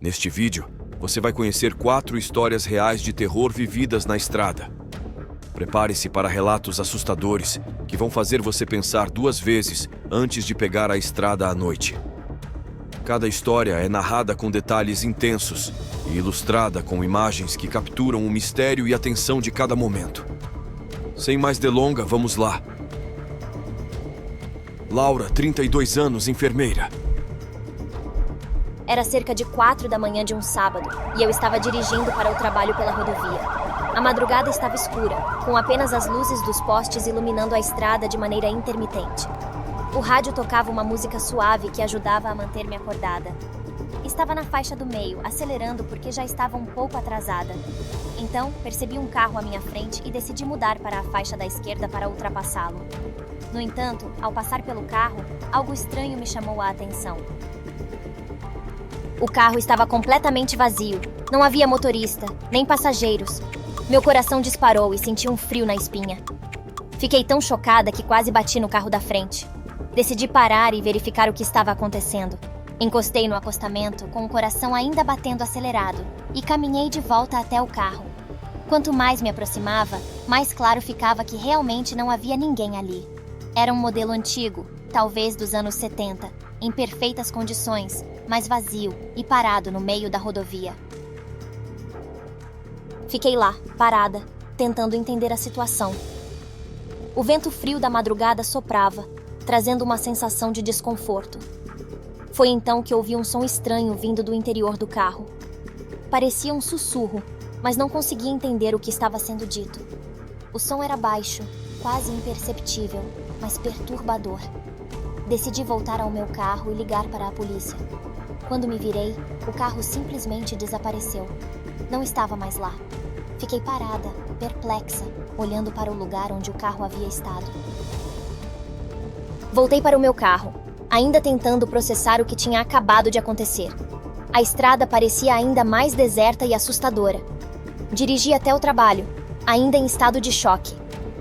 Neste vídeo, você vai conhecer 4 histórias reais de terror vividas na estrada. Prepare-se para relatos assustadores que vão fazer você pensar 2 vezes antes de pegar a estrada à noite. Cada história é narrada com detalhes intensos e ilustrada com imagens que capturam o mistério e a tensão de cada momento. Sem mais delonga, vamos lá. Laura, 32 anos, enfermeira. Era cerca de 4 da manhã de um sábado e eu estava dirigindo para o trabalho pela rodovia. A madrugada estava escura, com apenas as luzes dos postes iluminando a estrada de maneira intermitente. O rádio tocava uma música suave que ajudava a manter-me acordada. Estava na faixa do meio, acelerando porque já estava um pouco atrasada. Então, percebi um carro à minha frente e decidi mudar para a faixa da esquerda para ultrapassá-lo. No entanto, ao passar pelo carro, algo estranho me chamou a atenção. O carro estava completamente vazio. Não havia motorista, nem passageiros. Meu coração disparou e senti um frio na espinha. Fiquei tão chocada que quase bati no carro da frente. Decidi parar e verificar o que estava acontecendo. Encostei no acostamento, com o coração ainda batendo acelerado, e caminhei de volta até o carro. Quanto mais me aproximava, mais claro ficava que realmente não havia ninguém ali. Era um modelo antigo, talvez dos anos 70, em perfeitas condições, mas vazio e parado no meio da rodovia. Fiquei lá, parada, tentando entender a situação. O vento frio da madrugada soprava, trazendo uma sensação de desconforto. Foi então que ouvi um som estranho vindo do interior do carro. Parecia um sussurro, mas não conseguia entender o que estava sendo dito. O som era baixo, quase imperceptível, mas perturbador. Decidi voltar ao meu carro e ligar para a polícia. Quando me virei, o carro simplesmente desapareceu. Não estava mais lá. Fiquei parada, perplexa, olhando para o lugar onde o carro havia estado. Voltei para o meu carro, ainda tentando processar o que tinha acabado de acontecer. A estrada parecia ainda mais deserta e assustadora. Dirigi até o trabalho, ainda em estado de choque.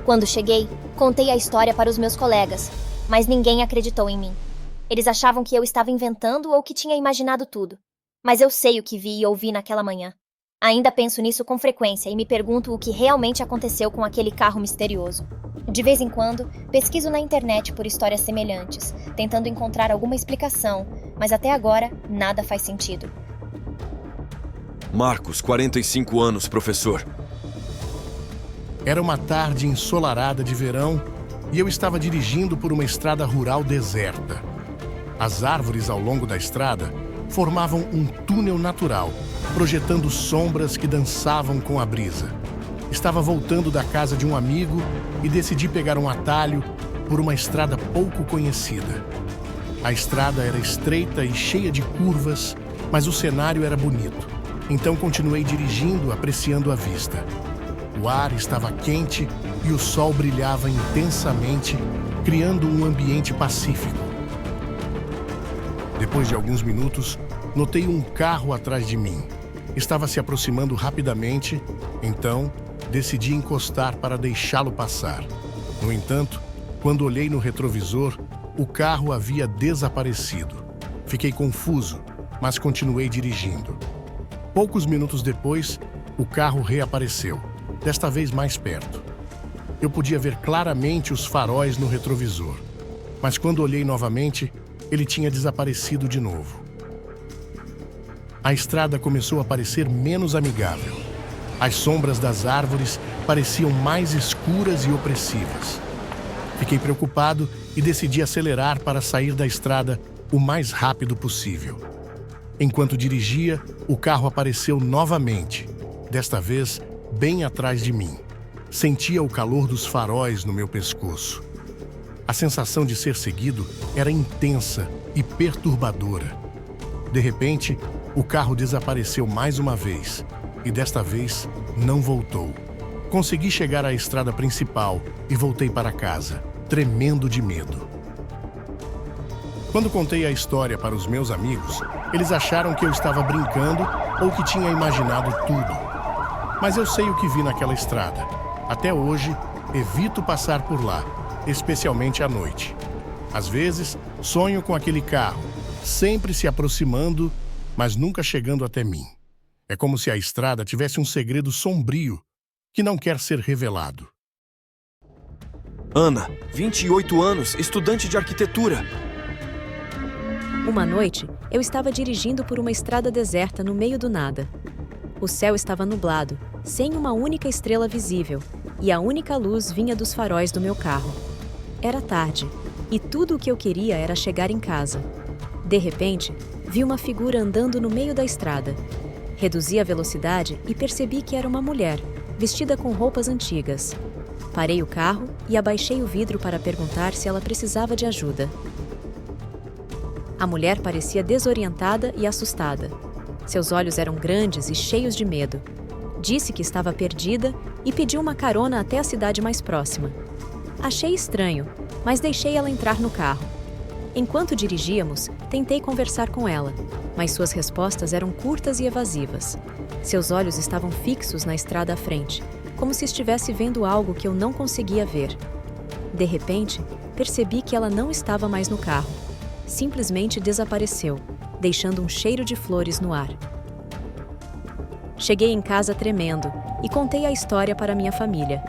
Quando cheguei, contei a história para os meus colegas, mas ninguém acreditou em mim. Eles achavam que eu estava inventando ou que tinha imaginado tudo. Mas eu sei o que vi e ouvi naquela manhã. Ainda penso nisso com frequência e me pergunto o que realmente aconteceu com aquele carro misterioso. De vez em quando, pesquiso na internet por histórias semelhantes, tentando encontrar alguma explicação, mas até agora, nada faz sentido. Marcos, 45 anos, professor. Era uma tarde ensolarada de verão e eu estava dirigindo por uma estrada rural deserta. As árvores ao longo da estrada formavam um túnel natural, projetando sombras que dançavam com a brisa. Estava voltando da casa de um amigo e decidi pegar um atalho por uma estrada pouco conhecida. A estrada era estreita e cheia de curvas, mas o cenário era bonito. Então continuei dirigindo, apreciando a vista. O ar estava quente e o sol brilhava intensamente, criando um ambiente pacífico. Depois de alguns minutos, notei um carro atrás de mim. Estava se aproximando rapidamente, então decidi encostar para deixá-lo passar. No entanto, quando olhei no retrovisor, o carro havia desaparecido. Fiquei confuso, mas continuei dirigindo. Poucos minutos depois, o carro reapareceu, desta vez mais perto. Eu podia ver claramente os faróis no retrovisor, mas quando olhei novamente, ele tinha desaparecido de novo. A estrada começou a parecer menos amigável. As sombras das árvores pareciam mais escuras e opressivas. Fiquei preocupado e decidi acelerar para sair da estrada o mais rápido possível. Enquanto dirigia, o carro apareceu novamente, desta vez bem atrás de mim. Sentia o calor dos faróis no meu pescoço. A sensação de ser seguido era intensa e perturbadora. De repente, o carro desapareceu mais uma vez, e desta vez não voltou. Consegui chegar à estrada principal e voltei para casa, tremendo de medo. Quando contei a história para os meus amigos, eles acharam que eu estava brincando ou que tinha imaginado tudo. Mas eu sei o que vi naquela estrada. Até hoje, evito passar por lá, especialmente à noite. Às vezes, sonho com aquele carro, sempre se aproximando, mas nunca chegando até mim. É como se a estrada tivesse um segredo sombrio que não quer ser revelado. Ana, 28 anos, estudante de arquitetura. Uma noite, eu estava dirigindo por uma estrada deserta no meio do nada. O céu estava nublado, sem uma única estrela visível, e a única luz vinha dos faróis do meu carro. Era tarde, e tudo o que eu queria era chegar em casa. De repente, vi uma figura andando no meio da estrada. Reduzi a velocidade e percebi que era uma mulher, vestida com roupas antigas. Parei o carro e abaixei o vidro para perguntar se ela precisava de ajuda. A mulher parecia desorientada e assustada. Seus olhos eram grandes e cheios de medo. Disse que estava perdida e pediu uma carona até a cidade mais próxima. Achei estranho, mas deixei ela entrar no carro. Enquanto dirigíamos, tentei conversar com ela, mas suas respostas eram curtas e evasivas. Seus olhos estavam fixos na estrada à frente, como se estivesse vendo algo que eu não conseguia ver. De repente, percebi que ela não estava mais no carro. Simplesmente desapareceu, deixando um cheiro de flores no ar. Cheguei em casa tremendo e contei a história para minha família.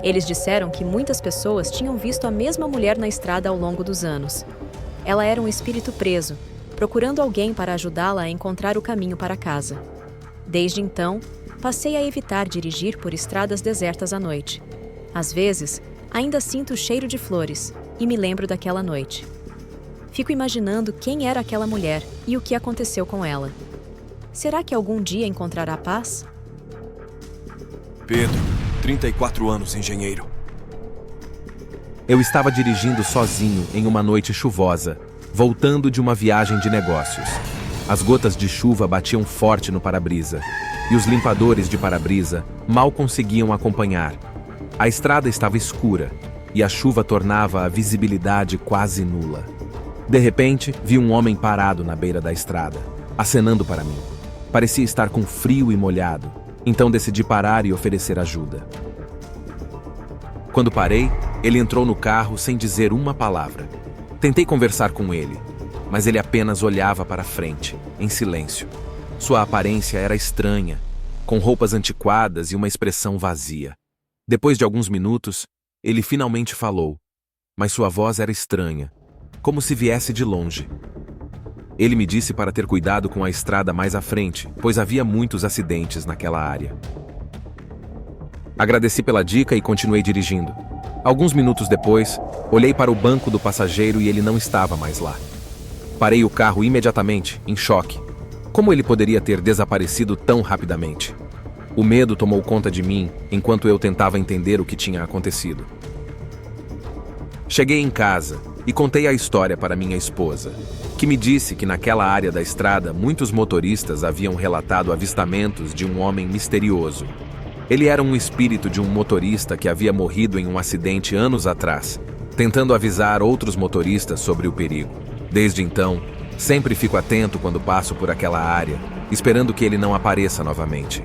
Eles disseram que muitas pessoas tinham visto a mesma mulher na estrada ao longo dos anos. Ela era um espírito preso, procurando alguém para ajudá-la a encontrar o caminho para casa. Desde então, passei a evitar dirigir por estradas desertas à noite. Às vezes, ainda sinto o cheiro de flores e me lembro daquela noite. Fico imaginando quem era aquela mulher e o que aconteceu com ela. Será que algum dia encontrará paz? Pedro, 34 anos, engenheiro. Eu estava dirigindo sozinho em uma noite chuvosa, voltando de uma viagem de negócios. As gotas de chuva batiam forte no para-brisa, e os limpadores de para-brisa mal conseguiam acompanhar. A estrada estava escura, e a chuva tornava a visibilidade quase nula. De repente, vi um homem parado na beira da estrada, acenando para mim. Parecia estar com frio e molhado, então decidi parar e oferecer ajuda. Quando parei, ele entrou no carro sem dizer uma palavra. Tentei conversar com ele, mas ele apenas olhava para frente, em silêncio. Sua aparência era estranha, com roupas antiquadas e uma expressão vazia. Depois de alguns minutos, ele finalmente falou, mas sua voz era estranha, como se viesse de longe. Ele me disse para ter cuidado com a estrada mais à frente, pois havia muitos acidentes naquela área. Agradeci pela dica e continuei dirigindo. Alguns minutos depois, olhei para o banco do passageiro e ele não estava mais lá. Parei o carro imediatamente, em choque. Como ele poderia ter desaparecido tão rapidamente? O medo tomou conta de mim enquanto eu tentava entender o que tinha acontecido. Cheguei em casa e contei a história para minha esposa, que me disse que naquela área da estrada muitos motoristas haviam relatado avistamentos de um homem misterioso. Ele era um espírito de um motorista que havia morrido em um acidente anos atrás, tentando avisar outros motoristas sobre o perigo. Desde então, sempre fico atento quando passo por aquela área, esperando que ele não apareça novamente.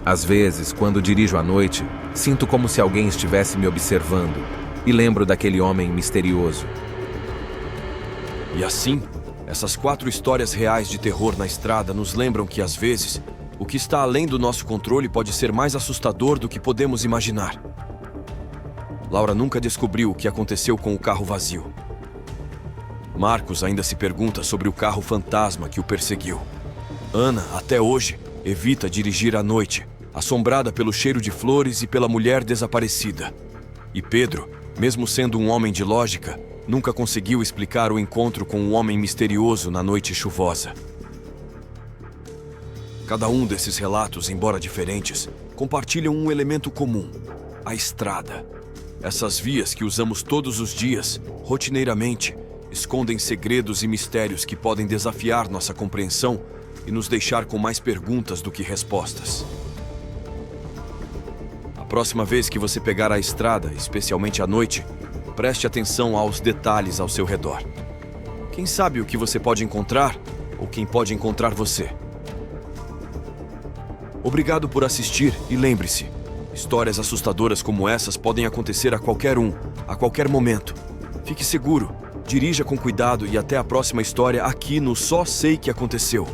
Às vezes, quando dirijo à noite, sinto como se alguém estivesse me observando e lembro daquele homem misterioso. E assim, essas 4 histórias reais de terror na estrada nos lembram que, às vezes, o que está além do nosso controle pode ser mais assustador do que podemos imaginar. Laura nunca descobriu o que aconteceu com o carro vazio. Marcos ainda se pergunta sobre o carro fantasma que o perseguiu. Ana, até hoje, evita dirigir à noite, assombrada pelo cheiro de flores e pela mulher desaparecida. E Pedro, mesmo sendo um homem de lógica, nunca conseguiu explicar o encontro com um homem misterioso na noite chuvosa. Cada um desses relatos, embora diferentes, compartilham um elemento comum: a estrada. Essas vias que usamos todos os dias, rotineiramente, escondem segredos e mistérios que podem desafiar nossa compreensão e nos deixar com mais perguntas do que respostas. A próxima vez que você pegar a estrada, especialmente à noite, preste atenção aos detalhes ao seu redor. Quem sabe o que você pode encontrar ou quem pode encontrar você. Obrigado por assistir e lembre-se, histórias assustadoras como essas podem acontecer a qualquer um, a qualquer momento. Fique seguro, dirija com cuidado e até a próxima história aqui no Só Sei Que Aconteceu.